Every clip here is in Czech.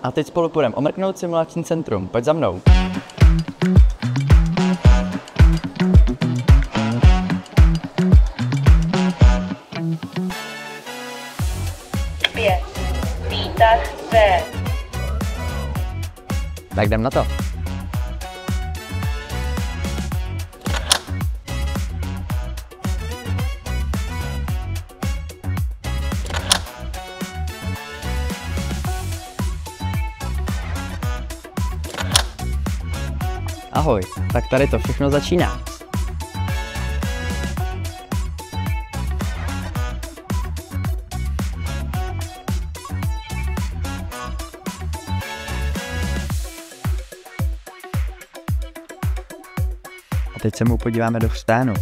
A teď spolu půjdeme omrknout simulační centrum. Pojď za mnou. Výtah C. Tak jdem na to. Ahoj, tak tady to všechno začíná. A teď se mu podíváme do chřtánu.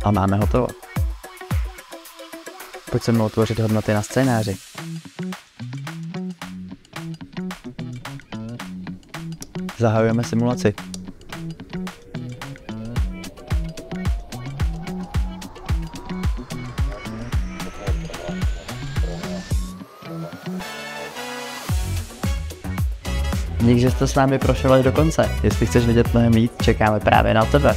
A máme hotovo. Pojď se mnou tvořit hodnoty na scénáři. Zahajujeme simulaci. Díky, že jste s námi prošel až do konce. Jestli chceš vidět mnohem víc, čekáme právě na tebe.